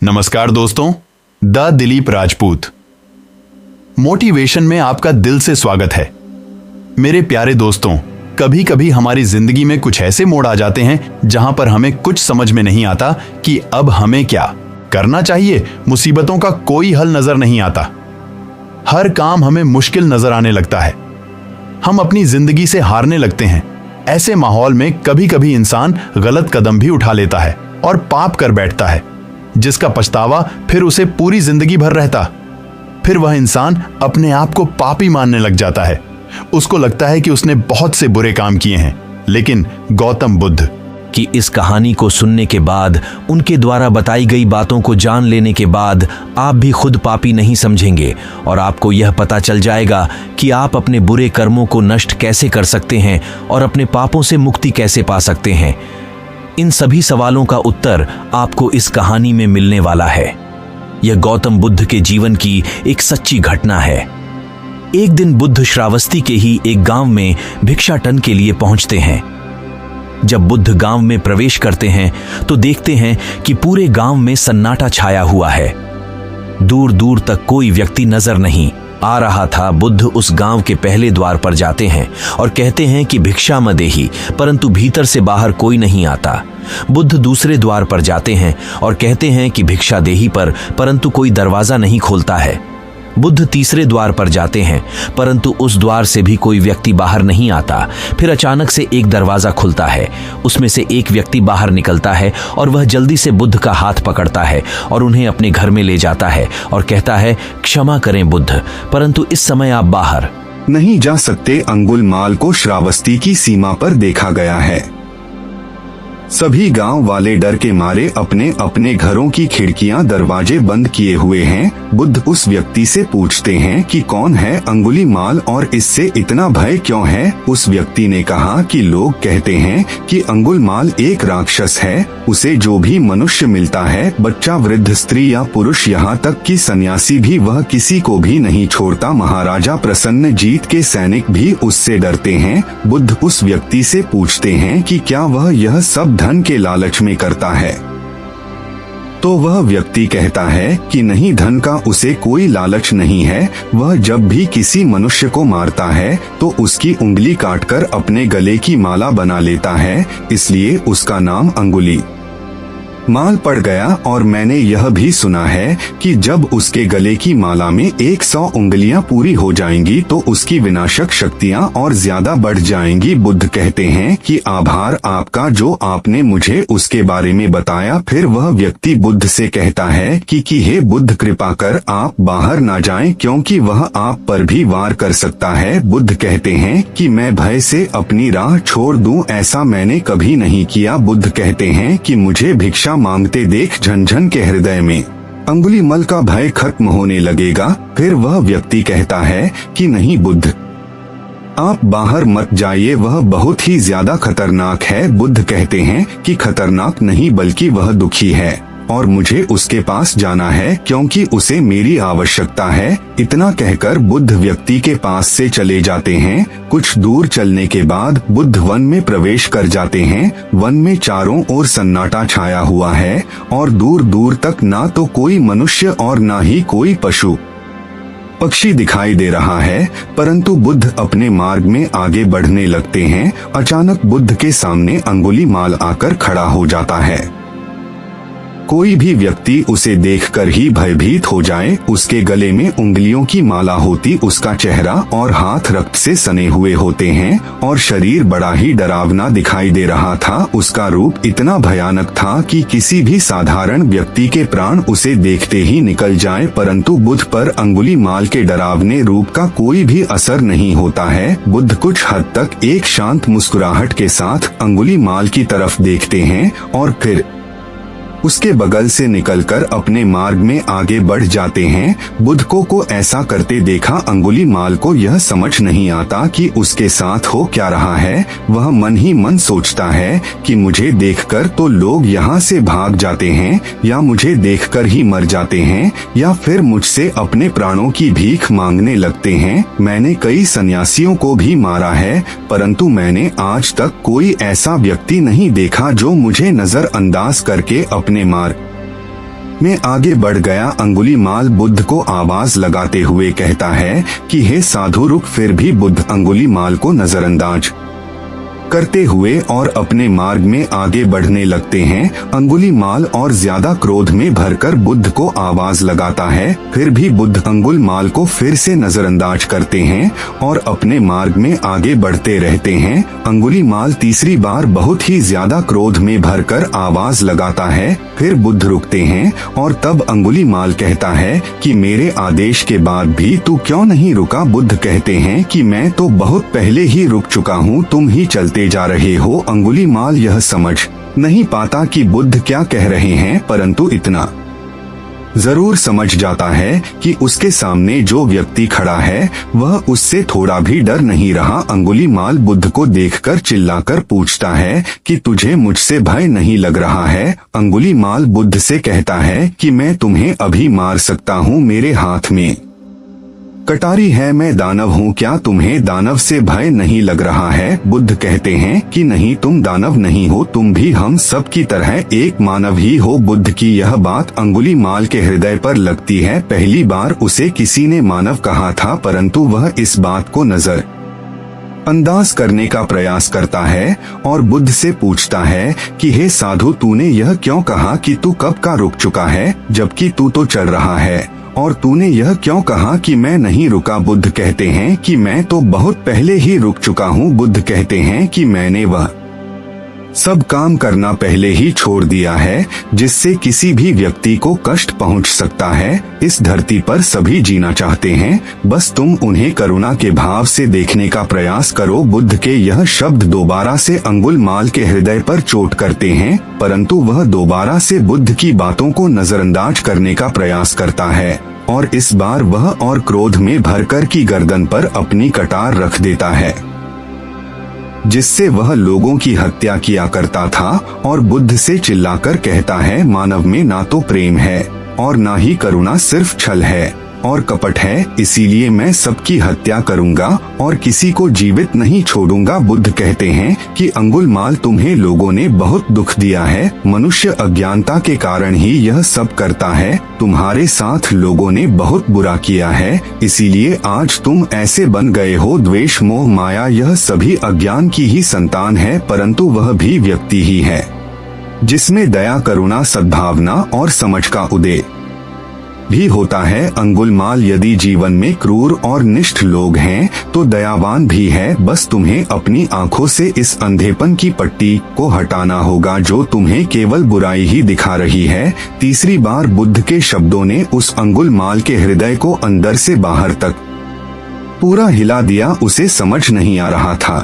नमस्कार दोस्तों, the Dilip Rajput motivation में आपका दिल से स्वागत है। मेरे प्यारे दोस्तों, कभी कभी हमारी जिंदगी में कुछ ऐसे मोड़ आ जाते हैं जहां पर हमें कुछ समझ में नहीं आता कि अब हमें क्या करना चाहिए। मुसीबतों का कोई हल नजर नहीं आता, हर काम हमें मुश्किल नजर आने लगता है, हम अपनी जिंदगी से हारने लगते हैं। ऐसे माहौल में कभी कभी इंसान गलत कदम भी उठा लेता है और पाप कर बैठता है, जिसका पछतावा फिर उसे पूरी जिंदगी भर रहता। फिर वह इंसान अपने आप को पापी मानने लग जाता है। उसको लगता है कि उसने बहुत से बुरे काम किए हैं। लेकिन गौतम बुद्ध कि इस कहानी को सुनने के बाद, उनके द्वारा बताई गई बातों को जान लेने के बाद आप भी खुद पापी नहीं समझेंगे और आपको यह पता चल जाएगा कि आप अपने बुरे कर्मों को नष्ट कैसे कर सकते हैं और अपने पापों से मुक्ति कैसे पा सकते हैं। इन सभी सवालों का उत्तर आपको इस कहानी में मिलने वाला है। यह गौतम बुद्ध के जीवन की एक सच्ची घटना है। एक दिन बुद्ध श्रावस्ती के ही एक गांव में भिक्षाटन के लिए पहुंचते हैं। जब बुद्ध गांव में प्रवेश करते हैं तो देखते हैं कि पूरे गांव में सन्नाटा छाया हुआ है। दूर दूर तक कोई व्यक्ति नजर नहीं आ रहा था। बुद्ध उस गांव के पहले द्वार पर जाते हैं और कहते हैं कि भिक्षा मदेहि, परंतु भीतर से बाहर कोई नहीं आता। बुद्ध दूसरे द्वार पर जाते हैं और कहते हैं कि भिक्षा देहि पर, परंतु कोई दरवाजा नहीं खोलता है। बुद्ध तीसरे द्वार पर जाते हैं, परंतु उस द्वार से भी कोई व्यक्ति बाहर नहीं आता। फिर अचानक से एक दरवाजा खुलता है, उसमें से एक व्यक्ति बाहर निकलता है और वह जल्दी से बुद्ध का हाथ पकड़ता है और उन्हें अपने घर में ले जाता है और कहता है, क्षमा करें बुद्ध, परंतु इस समय आप बाहर नहीं जा सकते। अंगुलमाल को श्रावस्ती की सीमा पर देखा गया है। सभी गांव वाले डर के मारे अपने अपने घरों की खिड़कियां दरवाजे बंद किए हुए हैं। बुद्ध उस व्यक्ति से पूछते हैं कि कौन है अंगुलीमाल और इससे इतना भय क्यों है। उस व्यक्ति ने कहा कि लोग कहते हैं कि अंगुलमाल एक राक्षस है। उसे जो भी मनुष्य मिलता है, बच्चा, वृद्ध, स्त्री या पुरुष, यहाँ तक कि सन्यासी भी, वह किसी को भी नहीं छोड़ता। महाराजा प्रसन्नजीत के सैनिक भी उससे डरते हैं। बुद्ध उस व्यक्ति से पूछते हैं कि क्या वह यह सब धन के लालच में करता है। तो वह व्यक्ति कहता है कि नहीं, धन का उसे कोई लालच नहीं है। वह जब भी किसी मनुष्य को मारता है तो उसकी उंगली काटकर अपने गले की माला बना लेता है, इसलिए उसका नाम अंगुली माल पड़ गया। और मैंने यह भी सुना है कि जब उसके गले की माला में 100 उंगलियां पूरी हो जाएंगी तो उसकी विनाशक शक्तियां और ज्यादा बढ़ जाएंगी। बुद्ध कहते हैं कि आभार आपका जो आपने मुझे उसके बारे में बताया। फिर वह व्यक्ति बुद्ध से कहता है कि हे बुद्ध, कृपा कर आप बाहर ना जाएं, क्योंकि वह आप पर भी वार कर सकता है। बुद्ध कहते हैं कि मैं भय से अपनी राह छोड़ दूं, ऐसा मैंने कभी नहीं किया। बुद्ध कहते हैं कि मुझे भिक्षा मांगते देख झनझन के हृदय में अंगुलीमाल का भय खत्म होने लगेगा। फिर वह व्यक्ति कहता है कि नहीं बुद्ध, आप बाहर मत जाइए, वह बहुत ही ज्यादा खतरनाक है। बुद्ध कहते हैं कि खतरनाक नहीं, बल्कि वह दुखी है और मुझे उसके पास जाना है क्योंकि उसे मेरी आवश्यकता है। इतना कहकर बुद्ध व्यक्ति के पास से चले जाते हैं। कुछ दूर चलने के बाद बुद्ध वन में प्रवेश कर जाते हैं। वन में चारों ओर सन्नाटा छाया हुआ है और दूर दूर तक ना तो कोई मनुष्य और ना ही कोई पशु पक्षी दिखाई दे रहा है, परंतु बुद्ध अपने मार्ग में आगे बढ़ने लगते हैं। अचानक बुद्ध के सामने अंगुलीमाल आकर खड़ा हो जाता है। कोई भी व्यक्ति उसे देखकर ही भयभीत हो जाए। उसके गले में उंगलियों की माला होती, उसका चेहरा और हाथ रक्त से सने हुए होते हैं और शरीर बड़ा ही डरावना दिखाई दे रहा था। उसका रूप इतना भयानक था कि किसी भी साधारण व्यक्ति के प्राण उसे देखते ही निकल जाए, परंतु बुद्ध पर अंगुलीमाल के डरावने रूप का कोई भी असर नहीं होता है। बुद्ध कुछ हद तक एक शांत मुस्कुराहट के साथ अंगुलीमाल की तरफ देखते हैं और फिर उसके बगल से निकलकर अपने मार्ग में आगे बढ़ जाते हैं। बुद्ध को ऐसा करते देखा अंगुलीमाल को यह समझ नहीं आता कि उसके साथ हो क्या रहा है। वह मन ही मन सोचता है कि मुझे देखकर तो लोग यहाँ से भाग जाते हैं, या मुझे देखकर ही मर जाते हैं, या फिर मुझसे अपने प्राणों की भीख मांगने लगते हैं। मैंने कई सन्यासियों को भी मारा है, परंतु मैंने आज तक कोई ऐसा व्यक्ति नहीं देखा जो मुझे नजरअंदाज करके अपने मार्ग में आगे बढ़ गया। अंगुलीमाल बुद्ध को आवाज लगाते हुए कहता है कि हे साधु रुक। फिर भी बुद्ध अंगुलीमाल को नजरअंदाज करते हुए और अपने मार्ग में आगे बढ़ने लगते हैं। अंगुलीमाल और ज्यादा क्रोध में भरकर बुद्ध को आवाज लगाता है। फिर भी बुद्ध अंगुलीमाल को फिर से नजरअंदाज करते हैं और अपने मार्ग में आगे बढ़ते रहते हैं। अंगुलीमाल तीसरी बार बहुत ही ज्यादा क्रोध में भरकर आवाज लगाता है। फिर बुद्ध रुकते हैं और तब अंगुलीमाल कहता है कि मेरे आदेश के बाद भी तू क्यों नहीं रुका। बुद्ध कहते हैं कि मैं तो बहुत पहले ही रुक चुका हूँ, तुम ही चलते जा रहे हो। अंगुलीमाल यह समझ नहीं पाता कि बुद्ध क्या कह रहे हैं, परंतु इतना जरूर समझ जाता है कि उसके सामने जो व्यक्ति खड़ा है वह उससे थोड़ा भी डर नहीं रहा। अंगुलीमाल बुद्ध को देखकर चिल्लाकर पूछता है कि तुझे मुझसे भय नहीं लग रहा है। अंगुलीमाल बुद्ध से कहता है कि मैं तुम्हें अभी मार सकता हूँ, मेरे हाथ में कटारी है, मैं दानव हूँ, क्या तुम्हें दानव से भय नहीं लग रहा है। बुद्ध कहते हैं कि नहीं, तुम दानव नहीं हो, तुम भी हम सब की तरह एक मानव ही हो। बुद्ध की यह बात अंगुलीमाल के हृदय पर लगती है। पहली बार उसे किसी ने मानव कहा था, परंतु वह इस बात को नजर अंदाज करने का प्रयास करता है और बुद्ध से पूछता है कि हे साधु, तूने यह क्यों कहा कि तू कब का रुक चुका है, जबकि तू तो चल रहा है, और तूने यह क्यों कहा कि मैं नहीं रुका। बुद्ध कहते हैं कि मैं तो बहुत पहले ही रुक चुका हूँ। बुद्ध कहते हैं कि मैंने वह सब काम करना पहले ही छोड़ दिया है जिससे किसी भी व्यक्ति को कष्ट पहुंच सकता है। इस धरती पर सभी जीना चाहते हैं, बस तुम उन्हें करुणा के भाव से देखने का प्रयास करो। बुद्ध के यह शब्द दोबारा से अंगुलीमाल के हृदय पर चोट करते हैं, परंतु वह दोबारा से बुद्ध की बातों को नजरअंदाज करने का प्रयास करता है और इस बार वह और क्रोध में भरकर की गर्दन पर अपनी कटार रख देता है, जिससे वह लोगों की हत्या किया करता था। और बुद्ध से चिल्लाकर कहता है, मानव में ना तो प्रेम है और ना ही करुणा, सिर्फ छल है और कपट है, इसीलिए मैं सबकी हत्या करूंगा और किसी को जीवित नहीं छोड़ूंगा। बुद्ध कहते हैं कि अंगुलीमाल, तुम्हें लोगों ने बहुत दुख दिया है, मनुष्य अज्ञानता के कारण ही यह सब करता है, तुम्हारे साथ लोगों ने बहुत बुरा किया है, इसीलिए आज तुम ऐसे बन गए हो। द्वेष, मोह, माया यह सभी अज्ञान की ही संतान है, परंतु वह भी व्यक्ति ही है जिसमें दया, करुणा, सद्भावना और समझ का उदय भी होता है। अंगुलीमाल, यदि जीवन में क्रूर और निष्ठ लोग हैं तो दयावान भी है। बस तुम्हें अपनी आंखों से इस अंधेपन की पट्टी को हटाना होगा जो तुम्हें केवल बुराई ही दिखा रही है। तीसरी बार बुद्ध के शब्दों ने उस अंगुलीमाल के हृदय को अंदर से बाहर तक पूरा हिला दिया। उसे समझ नहीं आ रहा था।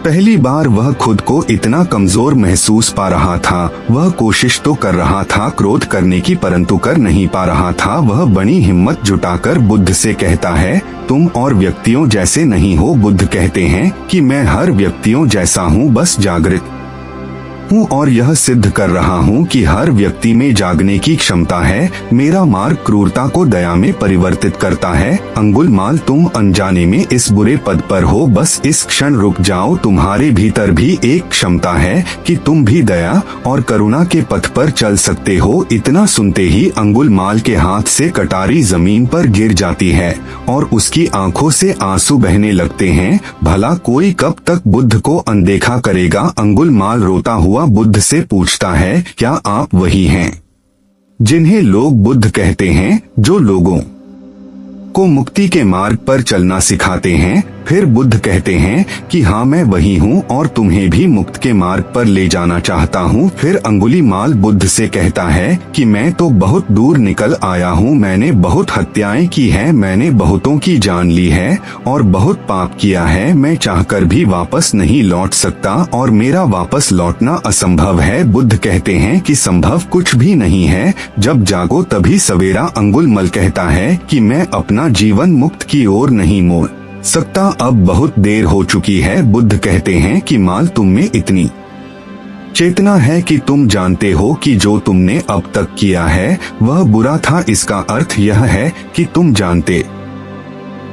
पहली बार वह खुद को इतना कमजोर महसूस पा रहा था। वह कोशिश तो कर रहा था क्रोध करने की, परंतु कर नहीं पा रहा था। वह बड़ी हिम्मत जुटाकर बुद्ध से कहता है, तुम और व्यक्तियों जैसे नहीं हो। बुद्ध कहते हैं कि मैं हर व्यक्तियों जैसा हूँ, बस जागृत हूँ और यह सिद्ध कर रहा हूँ कि हर व्यक्ति में जागने की क्षमता है। मेरा मार्ग क्रूरता को दया में परिवर्तित करता है। अंगुलीमाल, तुम अनजाने में इस बुरे पद पर हो, बस इस क्षण रुक जाओ। तुम्हारे भीतर भी एक क्षमता है कि तुम भी दया और करुणा के पथ पर चल सकते हो। इतना सुनते ही अंगुलीमाल के हाथ से कटारी जमीन पर गिर जाती है और उसकी आंखों से आंसू बहने लगते हैं। भला कोई कब तक बुद्ध को अनदेखा करेगा। अंगुलीमाल रोता हुआ बुद्ध से पूछता है, क्या आप वही हैं जिन्हें लोग बुद्ध कहते हैं, जो लोगों को मुक्ति के मार्ग पर चलना सिखाते हैं? फिर बुद्ध कहते हैं कि हाँ, मैं वही हूँ और तुम्हें भी मुक्त के मार्ग पर ले जाना चाहता हूँ। फिर अंगुलीमाल बुद्ध से कहता है कि मैं तो बहुत दूर निकल आया हूँ, मैंने बहुत हत्याएं की है, मैंने बहुतों की जान ली है और बहुत पाप किया है। मैं चाहकर भी वापस नहीं लौट सकता और मेरा वापस लौटना असंभव है। बुद्ध कहते हैं कि संभव कुछ भी नहीं है, जब जागो तभी सवेरा। अंगुलीमाल कहता है कि मैं अपना जीवन मुक्त की ओर नहीं मोड़ सकता, अब बहुत देर हो चुकी है। बुद्ध कहते हैं कि माल, तुम में इतनी चेतना है कि तुम जानते हो कि जो तुमने अब तक किया है वह बुरा था। इसका अर्थ यह है कि तुम जानते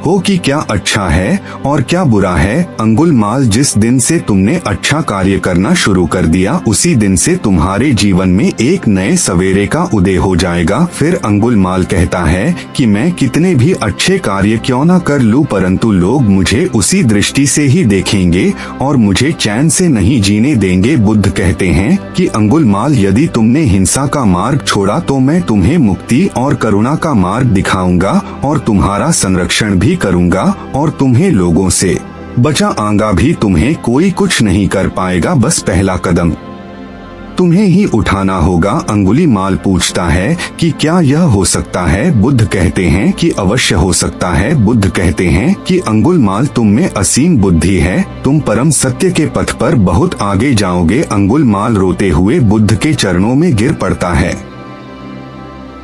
हो कि क्या अच्छा है और क्या बुरा है। अंगुलमाल, जिस दिन से तुमने अच्छा कार्य करना शुरू कर दिया उसी दिन से तुम्हारे जीवन में एक नए सवेरे का उदय हो जाएगा। फिर अंगुलमाल कहता है कि मैं कितने भी अच्छे कार्य क्यों न कर लूं, परंतु लोग मुझे उसी दृष्टि से ही देखेंगे और मुझे चैन से नहीं जीने देंगे। बुद्ध कहते हैं कि अंगुलमाल, यदि तुमने हिंसा का मार्ग छोड़ा तो मैं तुम्हें मुक्ति और करुणा का मार्ग दिखाऊंगा और तुम्हारा संरक्षण भी करूंगा और तुम्हें लोगों से बचाऊंगा भी। तुम्हें कोई कुछ नहीं कर पाएगा, बस पहला कदम तुम्हें ही उठाना होगा। अंगुलीमाल पूछता है कि क्या यह हो सकता है? बुद्ध कहते हैं कि अवश्य हो सकता है। बुद्ध कहते हैं कि अंगुलमाल, तुम में असीम बुद्धि है, तुम परम सत्य के पथ पर बहुत आगे जाओगे। अंगुलमाल रोते हुए बुद्ध के चरणों में गिर पड़ता है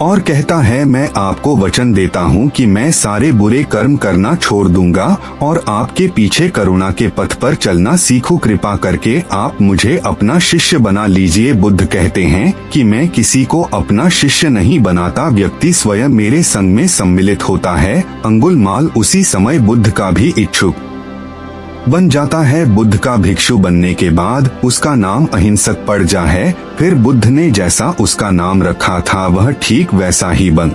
और कहता है, मैं आपको वचन देता हूँ कि मैं सारे बुरे कर्म करना छोड़ दूंगा और आपके पीछे करुणा के पथ पर चलना सीखूं। कृपा करके आप मुझे अपना शिष्य बना लीजिए। बुद्ध कहते हैं कि मैं किसी को अपना शिष्य नहीं बनाता, व्यक्ति स्वयं मेरे संग में सम्मिलित होता है। अंगुलमाल उसी समय बुद्ध का भी इच्छुक बन जाता है। बुद्ध का भिक्षु बनने के बाद उसका नाम अहिंसक पड़ जा है। फिर बुद्ध ने जैसा उसका नाम रखा था वह ठीक वैसा ही बन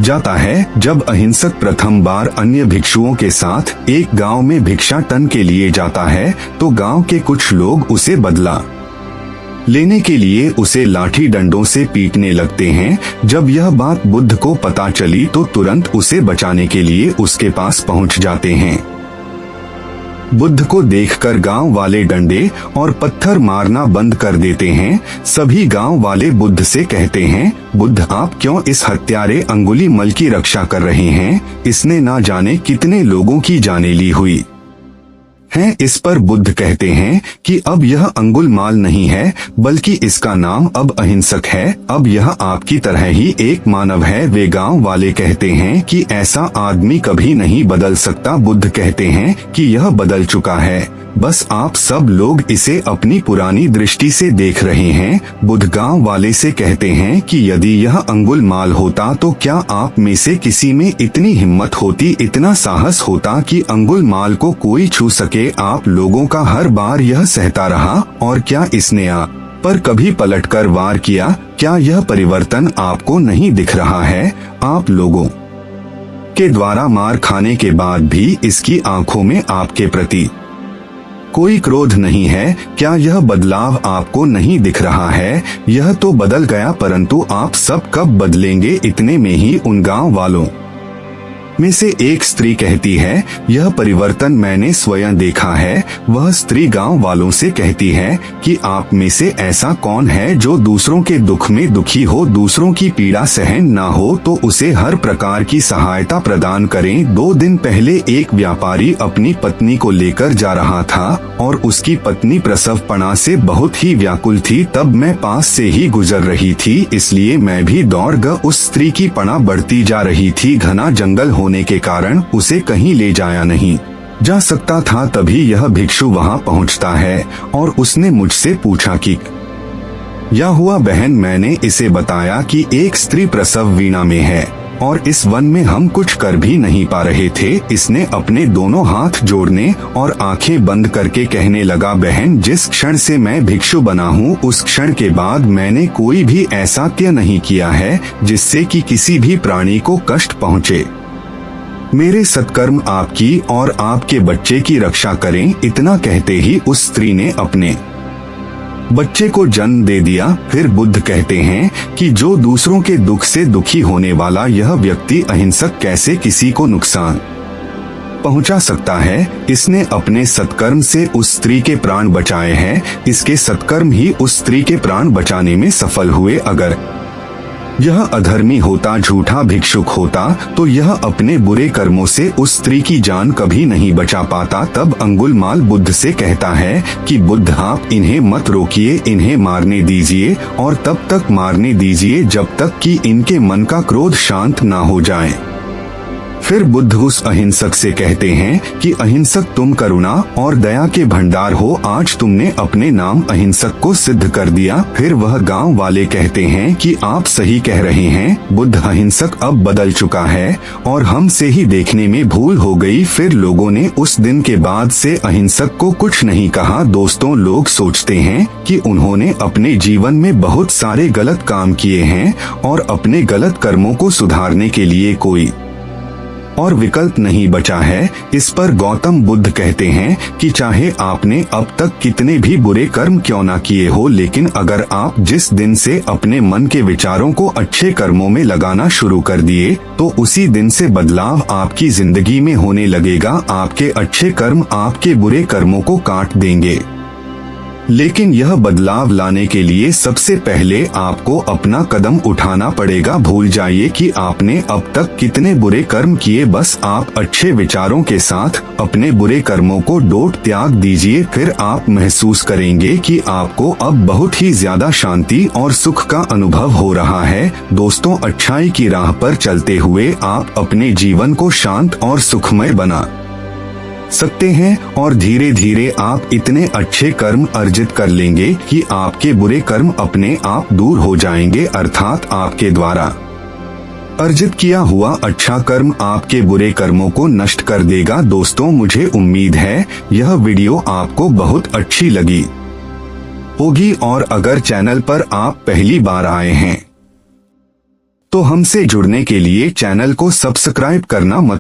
जाता है। जब अहिंसक प्रथम बार अन्य भिक्षुओं के साथ एक गांव में भिक्षाटन के लिए जाता है तो गांव के कुछ लोग उसे बदला लेने के लिए उसे लाठी डंडों से पीटने लगते हैं। जब यह बात बुद्ध को पता चली तो तुरंत उसे बचाने के लिए उसके पास पहुंच जाते हैं। बुद्ध को देखकर गांव वाले डंडे और पत्थर मारना बंद कर देते हैं। सभी गांव वाले बुद्ध से कहते हैं, बुद्ध, आप क्यों इस हत्यारे अंगुलीमाल की रक्षा कर रहे हैं? इसने ना जाने कितने लोगों की जानें ली हुई हैं। इस पर बुद्ध कहते हैं कि अब यह अंगुलमाल नहीं है, बल्कि इसका नाम अब अहिंसक है। अब यह आपकी तरह ही एक मानव है। वे गांव वाले कहते हैं कि ऐसा आदमी कभी नहीं बदल सकता। बुद्ध कहते हैं कि यह बदल चुका है, बस आप सब लोग इसे अपनी पुरानी दृष्टि से देख रहे हैं। बुद्ध गांव वाले से कहते हैं कि यदि यह अंगुलमाल होता तो क्या आप में से किसी में इतनी हिम्मत होती, इतना साहस होता कि अंगुलमाल को कोई छू सके? आप लोगों का हर बार यह सहता रहा और क्या इसने आप पर कभी पलटकर वार किया? क्या यह परिवर्तन आपको नहीं दिख रहा है? आप लोगों के द्वारा मार खाने के बाद भी इसकी आंखों में आपके प्रति कोई क्रोध नहीं है। क्या यह बदलाव आपको नहीं दिख रहा है? यह तो बदल गया, परंतु आप सब कब बदलेंगे? इतने में ही उन गांव वालों में से एक स्त्री कहती है, यह परिवर्तन मैंने स्वयं देखा है। वह स्त्री गांव वालों से कहती है कि आप में से ऐसा कौन है जो दूसरों के दुख में दुखी हो, दूसरों की पीड़ा सहन ना हो तो उसे हर प्रकार की सहायता प्रदान करें। 2 दिन पहले एक व्यापारी अपनी पत्नी को लेकर जा रहा था और उसकी पत्नी प्रसवपणा से बहुत ही व्याकुल थी। तब मैं पास से ही गुजर रही थी, इसलिए मैं भी दौड़ गया। उस स्त्री की पणा बढ़ती जा रही थी। घना जंगल होने के कारण उसे कहीं ले जाया नहीं जा सकता था। तभी यह भिक्षु वहां पहुंचता है और उसने मुझसे पूछा कि यह हुआ बहन। मैंने इसे बताया कि एक स्त्री प्रसव वीणा में है और इस वन में हम कुछ कर भी नहीं पा रहे थे। इसने अपने दोनों हाथ जोड़ने और आंखें बंद करके कहने लगा, बहन, जिस क्षण से मैं भिक्षु बना हूँ उस क्षण के बाद मैंने कोई भी ऐसा त्य नहीं किया है जिससे कि किसी भी प्राणी को कष्ट पहुँचे। मेरे सत्कर्म आपकी और आपके बच्चे की रक्षा करें। इतना कहते ही उस स्त्री ने अपने बच्चे को जन्म दे दिया। फिर बुद्ध कहते हैं कि जो दूसरों के दुख से दुखी होने वाला यह व्यक्ति अहिंसक कैसे किसी को नुकसान पहुंचा सकता है? इसने अपने सत्कर्म से उस स्त्री के प्राण बचाए हैं। इसके सत्कर्म ही उस स्त्री के प्राण बचाने में सफल हुए। अगर यह अधर्मी होता, झूठा भिक्षुक होता तो यह अपने बुरे कर्मों से उस स्त्री की जान कभी नहीं बचा पाता। तब अंगुलमाल बुद्ध से कहता है कि बुद्ध, आप इन्हें मत रोकिए, इन्हें मारने दीजिए और तब तक मारने दीजिए जब तक कि इनके मन का क्रोध शांत ना हो जाए। फिर बुद्ध उस अहिंसक से कहते हैं कि अहिंसक तुम करुणा और दया के भंडार हो, आज तुमने अपने नाम अहिंसक को सिद्ध कर दिया। फिर वह गांव वाले कहते हैं कि आप सही कह रहे हैं, बुद्ध अहिंसक अब बदल चुका है और हमसे ही देखने में भूल हो गई। फिर लोगों ने उस दिन के बाद से अहिंसक को कुछ नहीं कहा। दोस्तों, लोग सोचते हैं कि उन्होंने अपने जीवन में बहुत सारे गलत काम किए हैं और अपने गलत कर्मों को सुधारने के लिए कोई और विकल्प नहीं बचा है। इस पर गौतम बुद्ध कहते हैं कि चाहे आपने अब तक कितने भी बुरे कर्म क्यों ना किए हो, लेकिन अगर आप जिस दिन से अपने मन के विचारों को अच्छे कर्मों में लगाना शुरू कर दिए, तो उसी दिन से बदलाव आपकी जिंदगी में होने लगेगा। आपके अच्छे कर्म आपके बुरे कर्मों को काट देंगे। लेकिन यह बदलाव लाने के लिए सबसे पहले आपको अपना कदम उठाना पड़ेगा। भूल जाइए कि आपने अब तक कितने बुरे कर्म किए, बस आप अच्छे विचारों के साथ अपने बुरे कर्मों को डोट त्याग दीजिए। फिर आप महसूस करेंगे कि आपको अब बहुत ही ज्यादा शांति और सुख का अनुभव हो रहा है। दोस्तों, अच्छाई की राह पर चलते हुए आप अपने जीवन को शांत और सुखमय बना सकते हैं और धीरे धीरे आप इतने अच्छे कर्म अर्जित कर लेंगे कि आपके बुरे कर्म अपने आप दूर हो जाएंगे, अर्थात आपके द्वारा अर्जित किया हुआ अच्छा कर्म आपके बुरे कर्मों को नष्ट कर देगा। दोस्तों, मुझे उम्मीद है यह वीडियो आपको बहुत अच्छी लगी होगी और अगर चैनल पर आप पहली बार आए हैं तो हमसे जुड़ने के लिए चैनल को सब्सक्राइब करना मत